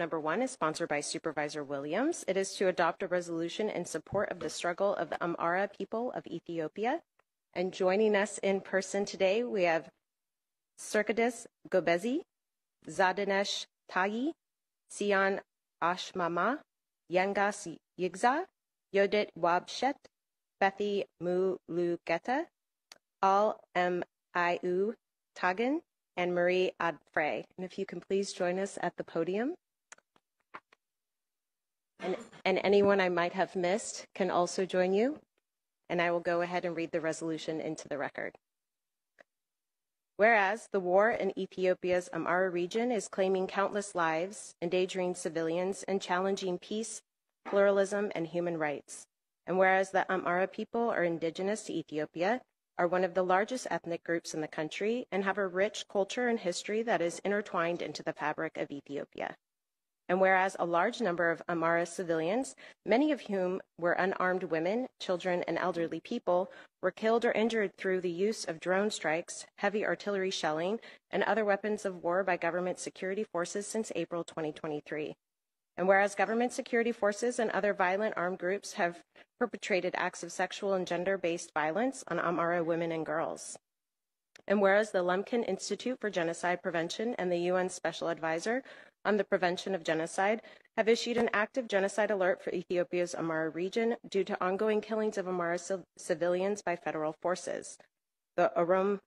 number 1 is sponsored by Supervisor Williams. It is to adopt a resolution in support of the struggle of the Amhara people of Ethiopia. And joining us in person today, we have Serkadis Gobezi, Zadanesh Tayi, Sian Ashmama, Yangas Yigza, Yodit Wabshet, Bethi Mulugeta, Al Miu Tagan, and Marie Adfrey. And if you can please join us at the podium. And anyone I might have missed can also join you. And I will go ahead and read the resolution into the record. Whereas the war in Ethiopia's Amhara region is claiming countless lives, endangering civilians, and challenging peace, pluralism, and human rights. And whereas the Amhara people are indigenous to Ethiopia, are one of the largest ethnic groups in the country, and have a rich culture and history that is intertwined into the fabric of Ethiopia. And whereas a large number of Amhara civilians, many of whom were unarmed women, children, and elderly people, were killed or injured through the use of drone strikes, heavy artillery shelling, and other weapons of war by government security forces since April 2023. And whereas government security forces and other violent armed groups have perpetrated acts of sexual and gender-based violence on Amhara women and girls. And whereas the Lumpkin Institute for Genocide Prevention and the UN Special Advisor on the Prevention of Genocide have issued an active genocide alert for Ethiopia's Amhara region due to ongoing killings of Amhara civilians by federal forces. The Oroma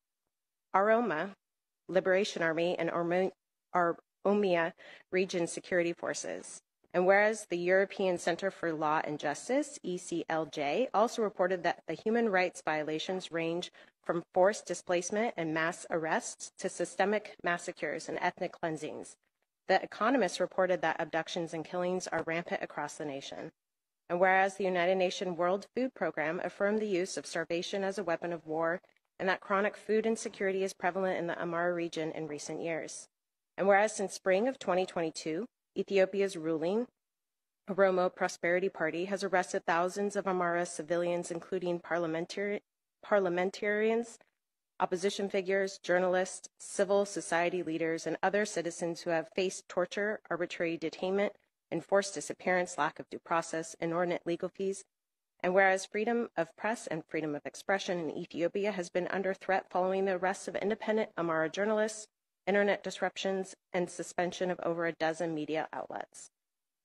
Liberation Army and Oromia Region Security Forces. And whereas the European Center for Law and Justice, ECLJ, also reported that the human rights violations range from forced displacement and mass arrests to systemic massacres and ethnic cleansings. The Economist reported that abductions and killings are rampant across the nation. And whereas the United Nations World Food Program affirmed the use of starvation as a weapon of war, and that chronic food insecurity is prevalent in the Amhara region in recent years. And whereas since spring of 2022, Ethiopia's ruling Oromo Prosperity Party has arrested thousands of Amhara civilians, including parliamentarians, opposition figures, journalists, civil society leaders, and other citizens who have faced torture, arbitrary detainment, enforced disappearance, lack of due process, inordinate legal fees. And whereas freedom of press and freedom of expression in Ethiopia has been under threat following the arrests of independent Amhara journalists, internet disruptions, and suspension of over a dozen media outlets.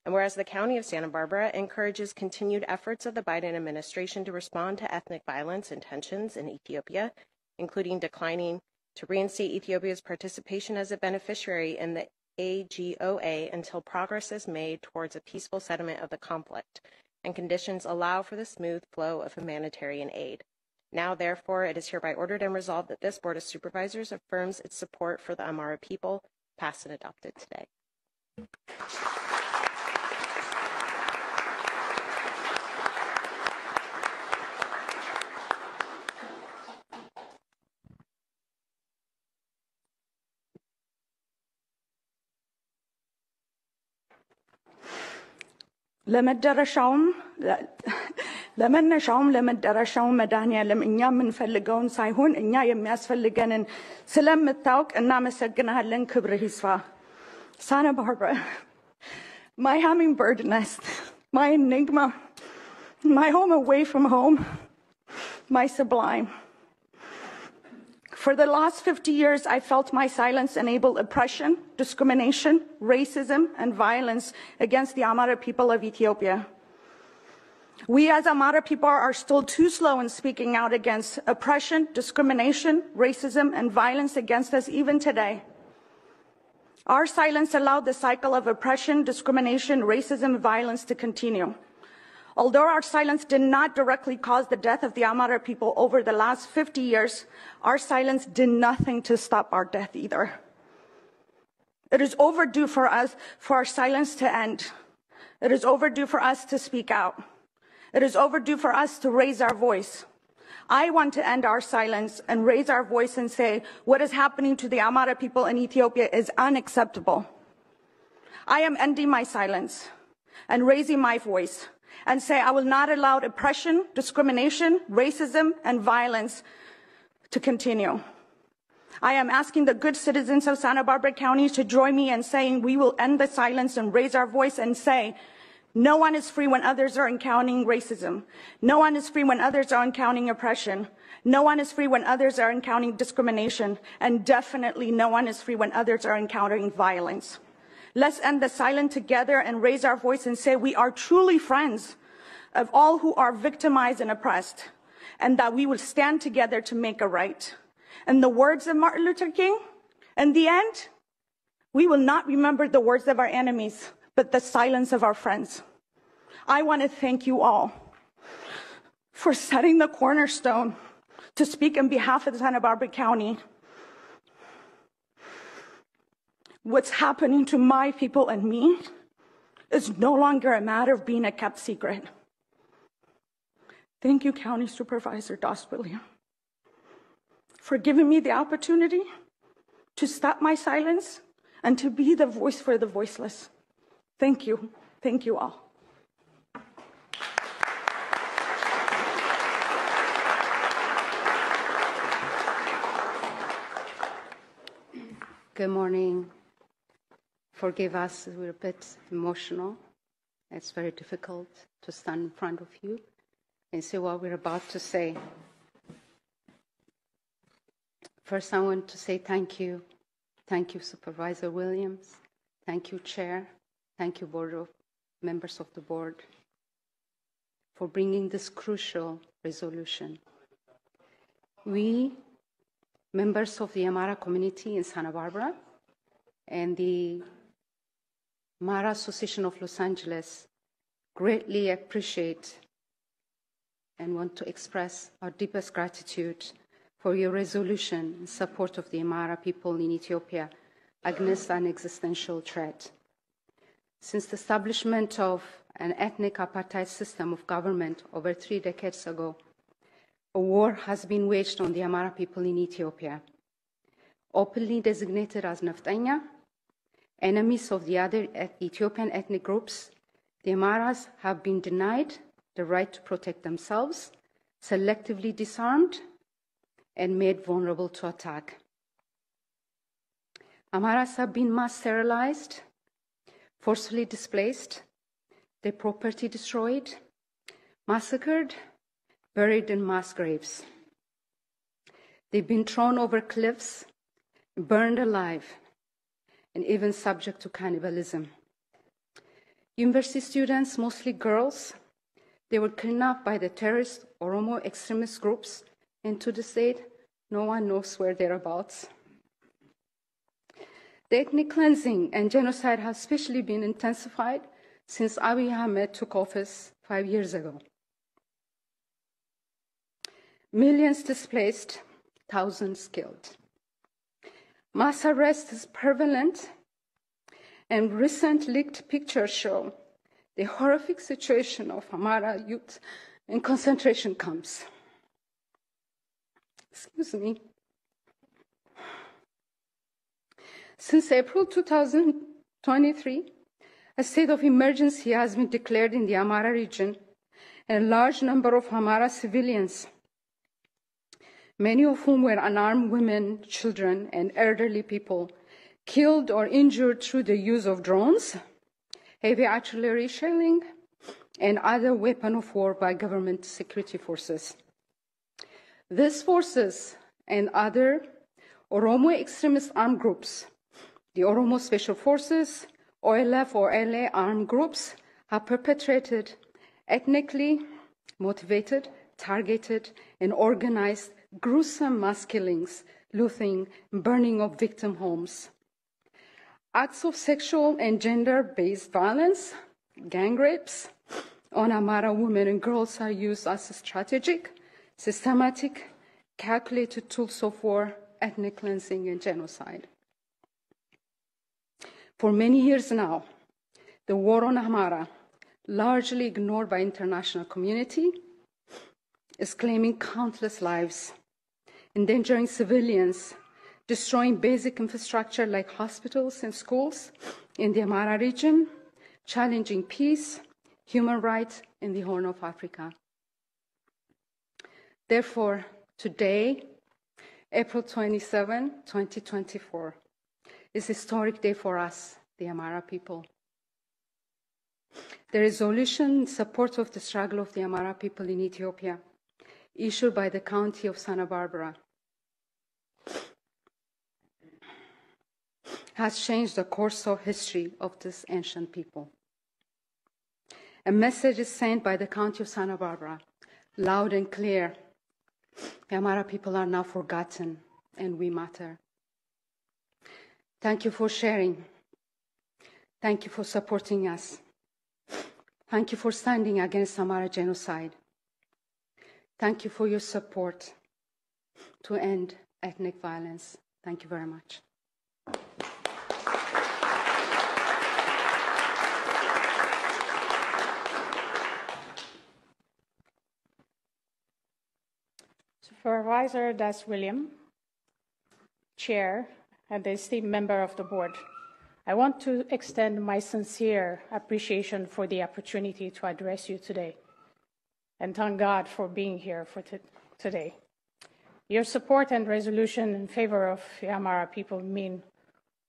And whereas the County of Santa Barbara encourages continued efforts of the Biden administration to respond to ethnic violence and tensions in Ethiopia, including declining to reinstate Ethiopia's participation as a beneficiary in the AGOA until progress is made towards a peaceful settlement of the conflict, and conditions allow for the smooth flow of humanitarian aid. Now, therefore, it is hereby ordered and resolved that this Board of Supervisors affirms its support for the Amhara people, passed and adopted today. ለመነሻውም ለመደረሻውም መድኃኒዓለም እኛ የምንፈልገውን ሳይሆን እኛ የሚያስፈልገንን ስለምታውቅ እናመሰግናለን። ክብርህ ይስፋ። Santa Barbara, my hummingbird nest, my enigma, my home away from home, my sublime. For the last 50 years, I felt my silence enable oppression, discrimination, racism, and violence against the Amhara people of Ethiopia. We as Amhara people are still too slow in speaking out against oppression, discrimination, racism, and violence against us even today. Our silence allowed the cycle of oppression, discrimination, racism, and violence to continue. Although our silence did not directly cause the death of the Amhara people over the last 50 years, our silence did nothing to stop our death either. It is overdue for us for our silence to end. It is overdue for us to speak out. It is overdue for us to raise our voice. I want to end our silence and raise our voice and say what is happening to the Amhara people in Ethiopia is unacceptable. I am ending my silence and raising my voice and say I will not allow oppression, discrimination, racism, and violence to continue. I am asking the good citizens of Santa Barbara County to join me in saying we will end the silence and raise our voice and say, no one is free when others are encountering racism. No one is free when others are encountering oppression. No one is free when others are encountering discrimination. And definitely no one is free when others are encountering violence. Let's end the silence together and raise our voice and say we are truly friends of all who are victimized and oppressed, and that we will stand together to make a right. In the words of Martin Luther King, in the end, we will not remember the words of our enemies, but the silence of our friends. I want to thank you all for setting the cornerstone to speak on behalf of Santa Barbara County. What's happening to my people and me is no longer a matter of being a kept secret. Thank you, County Supervisor Doss William, for giving me the opportunity to stop my silence and to be the voice for the voiceless. Thank you. Thank you all. Good morning. Forgive us, we're a bit emotional. It's very difficult to stand in front of you and say what we're about to say. First, I want to say thank you. Thank you, Supervisor Williams. Thank you, Chair. Thank you, members of the board, for bringing this crucial resolution. We, members of the Amara community in Santa Barbara and the Amara Association of Los Angeles, greatly appreciate and want to express our deepest gratitude for your resolution in support of the Amara people in Ethiopia against an existential threat. Since the establishment of an ethnic apartheid system of government over 3 decades ago, a war has been waged on the Amara people in Ethiopia. Openly designated as Naftanya, enemies of the other Ethiopian ethnic groups, the Amaras have been denied the right to protect themselves, selectively disarmed, and made vulnerable to attack. Amaras have been mass sterilized, forcefully displaced, their property destroyed, massacred, buried in mass graves. They've been thrown over cliffs, burned alive, and even subject to cannibalism. University students, mostly girls, they were kidnapped by the terrorist Oromo extremist groups, and to this date, no one knows where they're about. The ethnic cleansing and genocide have especially been intensified since Abiy Ahmed took office 5 years ago. Millions displaced, thousands killed. Mass arrest is prevalent, and recent leaked pictures show the horrific situation of Amara youth in concentration camps. Excuse me. Since April 2023, a state of emergency has been declared in the Amara region, and a large number of Amara civilians, many of whom were unarmed women, children, and elderly people, killed or injured through the use of drones, heavy artillery shelling, and other weapons of war by government security forces. These forces and other Oromo extremist armed groups, the Oromo Special Forces, OLF or LA armed groups, have perpetrated ethnically motivated, targeted, and organized gruesome mass killings, looting, burning of victim homes. Acts of sexual and gender-based violence, gang rapes on Amara women and girls are used as strategic, systematic, calculated tools of war, ethnic cleansing, and genocide. For many years now, the war on Amara, largely ignored by international community, is claiming countless lives, endangering civilians, destroying basic infrastructure like hospitals and schools in the Amara region, challenging peace, human rights in the Horn of Africa. Therefore, today, April 27, 2024 is a historic day for us, the Amara people. The resolution in support of the struggle of the Amara people in Ethiopia, issued by the County of Santa Barbara, has changed the course of history of this ancient people. A message is sent by the County of Santa Barbara, loud and clear. The Amara people are now forgotten, and we matter. Thank you for sharing. Thank you for supporting us. Thank you for standing against Amara genocide. Thank you for your support to end ethnic violence. Thank you very much. Supervisor Das William, Chair, and the esteemed member of the board, I want to extend my sincere appreciation for the opportunity to address you today and thank God for being here for today. Your support and resolution in favor of the Amara people mean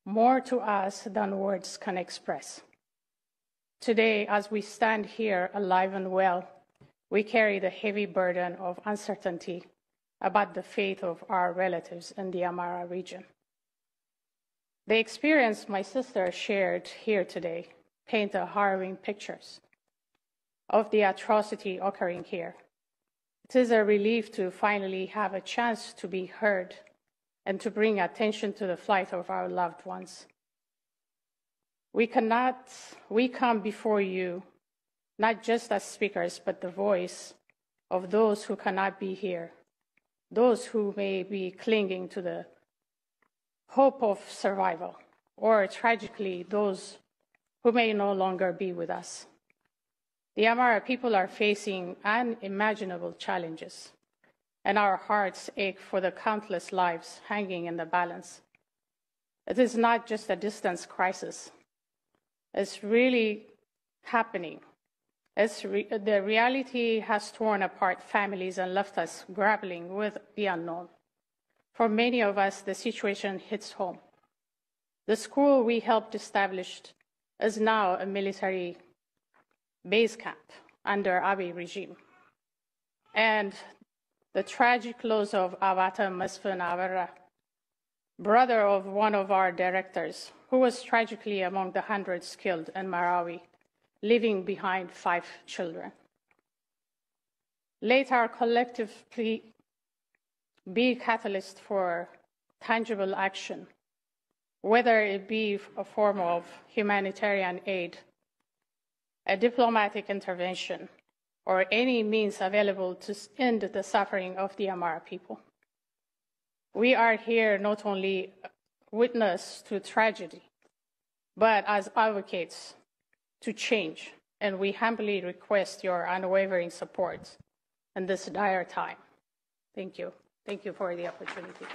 more to us than words can express. Today, as we stand here alive and well, we carry the heavy burden of uncertainty about the fate of our relatives in the Amara region. The experience my sister shared here today paint harrowing pictures of the atrocity occurring here. It is a relief to finally have a chance to be heard and to bring attention to the plight of our loved ones. We come before you not just as speakers, but the voice of those who cannot be here, those who may be clinging to the hope of survival, or tragically, those who may no longer be with us. The Amara people are facing unimaginable challenges, and our hearts ache for the countless lives hanging in the balance. It is not just a distance crisis. It's really happening. The reality has torn apart families and left us grappling with the unknown. For many of us, the situation hits home. The school we helped establish is now a military base camp under Abiy regime. And the tragic loss of Avata Mesfin Avera, brother of one of our directors, who was tragically among the hundreds killed in Marawi, leaving behind 5 children. Let our collective plea be a catalyst for tangible action, whether it be a form of humanitarian aid, a diplomatic intervention, or any means available to end the suffering of the Amara people. We are here not only witness to tragedy, but as advocates to change, and we humbly request your unwavering support in this dire time. Thank you. Thank you for the opportunity.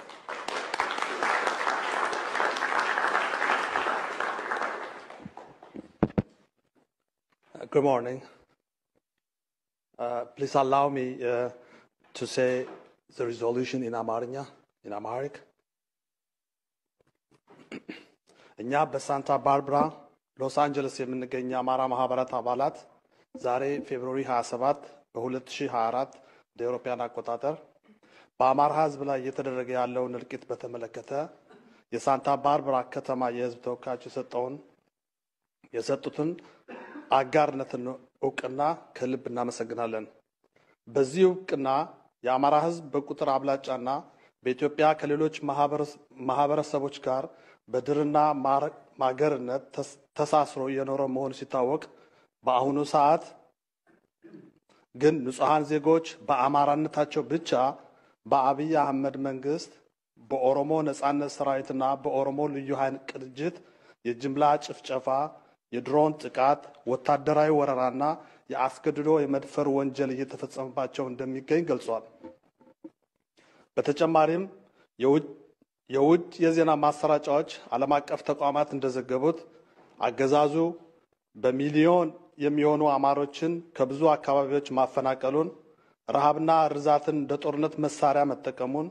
Good morning. Please allow me to say the resolution in Amharic. እኛ በሳንታ ባርባራ ሎስ አንጀለስ የምንገኝ የአማራ ማህበራት አባላት ዛሬ ፌብሩዋሪ 27 በ2024 በአውሮፓውያን አቆጣጠር በአማራ ህዝብ ላይ እየተደረገ ያለውን እልቂት በተመለከተ የሳንታ ባርባራ ከተማ የህዝብ ተወካዮች የሰጡትን አጋርነትን እውቅና ከልብ እናመሰግናለን። በዚህ እውቅና የአማራ ህዝብ በቁጥር አብላጫና በኢትዮጵያ ከሌሎች ማህበረሰቦች ጋር በድርና ማገርነት ተሳስሮ የኖረ መሆኑ ሲታወቅ በአሁኑ ሰዓት ግን ንጹሃን ዜጎች በአማራነታቸው ብቻ በአብይ አህመድ መንግስት በኦሮሞ ነጻነት ሰራዊትና በኦሮሞ ልዩ ኃይል ቅንጅት የጅምላ ጭፍጨፋ የድሮን ጥቃት ወታደራዊ ወረራና የአስገድዶ የመድፈር ወንጀል እየተፈጸመባቸው እንደሚገኝ ገልጿል። በተጨማሪም የውጭ የዜና ማሰራጫዎች ዓለም አቀፍ ተቋማት እንደዘገቡት አገዛዙ በሚሊዮን የሚሆኑ አማሮችን ከብዙ አካባቢዎች ማፈናቀሉን ረሃብና ርዛትን እንደ ጦርነት መሳሪያ መጠቀሙን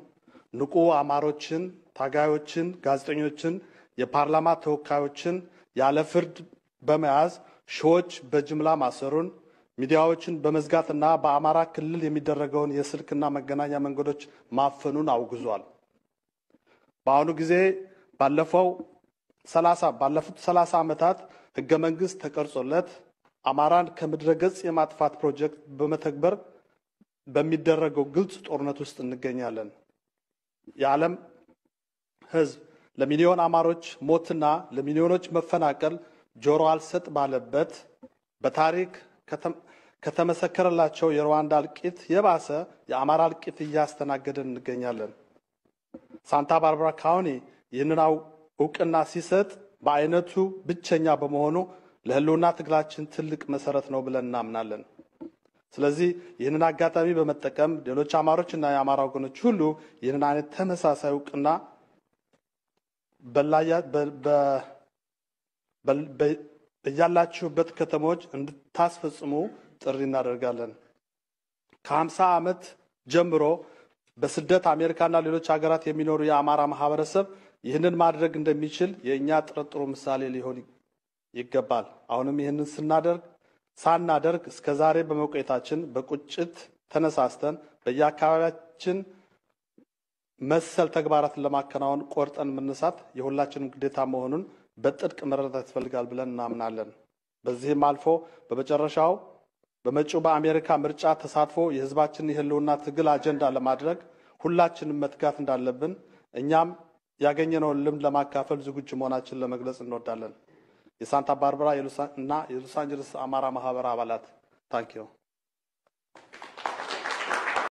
ንቁ አማሮችን፣ ታጋዮችን፣ ጋዜጠኞችን፣ የፓርላማ ተወካዮችን ያለ ፍርድ በመያዝ ሺዎች በጅምላ ማሰሩን ሚዲያዎችን በመዝጋትና በአማራ ክልል የሚደረገውን የስልክና መገናኛ መንገዶች ማፈኑን አውግዟል። በአሁኑ ጊዜ ባለፉት 30 ዓመታት ህገ መንግስት ተቀርጾለት አማራን ከምድረ ገጽ የማጥፋት ፕሮጀክት በመተግበር በሚደረገው ግልጽ ጦርነት ውስጥ እንገኛለን። የዓለም ህዝብ ለሚሊዮን አማሮች ሞትና ለሚሊዮኖች መፈናቀል ጆሮ አልሰጥ ባለበት በታሪክ ከተመሰከረላቸው የሩዋንዳ እልቂት የባሰ የአማራ እልቂት እያስተናገደን እንገኛለን። ሳንታ ባርባራ ካውንቲ ይህንን እውቅና ሲሰጥ በአይነቱ ብቸኛ በመሆኑ ለህልውና ትግላችን ትልቅ መሰረት ነው ብለን እናምናለን። ስለዚህ ይህንን አጋጣሚ በመጠቀም ሌሎች አማሮችና የአማራ ወገኖች ሁሉ ይህንን አይነት ተመሳሳይ እውቅና በያላችሁበት ከተሞች እንድታስፈጽሙ ጥሪ እናደርጋለን። ከ50 ዓመት ጀምሮ በስደት አሜሪካና ሌሎች ሀገራት የሚኖሩ የአማራ ማህበረሰብ ይህንን ማድረግ እንደሚችል የእኛ ጥርጥሩ ምሳሌ ሊሆን ይገባል። አሁንም ይህንን ሳናደርግ እስከዛሬ በመቆየታችን በቁጭት ተነሳስተን በየአካባቢያችን መሰል ተግባራትን ለማከናወን ቆርጠን መነሳት የሁላችንም ግዴታ መሆኑን በጥልቅ መረዳት ያስፈልጋል ብለን እናምናለን። በዚህም አልፎ በመጪው በአሜሪካ ምርጫ ተሳትፎ የህዝባችንን የህልውና ትግል አጀንዳ ለማድረግ ሁላችንም መትጋት እንዳለብን እኛም ያገኘነውን ልምድ ለማካፈል ዝግጁ መሆናችንን ለመግለጽ እንወዳለን። የሳንታ ባርባራ እና የሎስ አንጀለስ አማራ ማህበር አባላት ታንኪዩ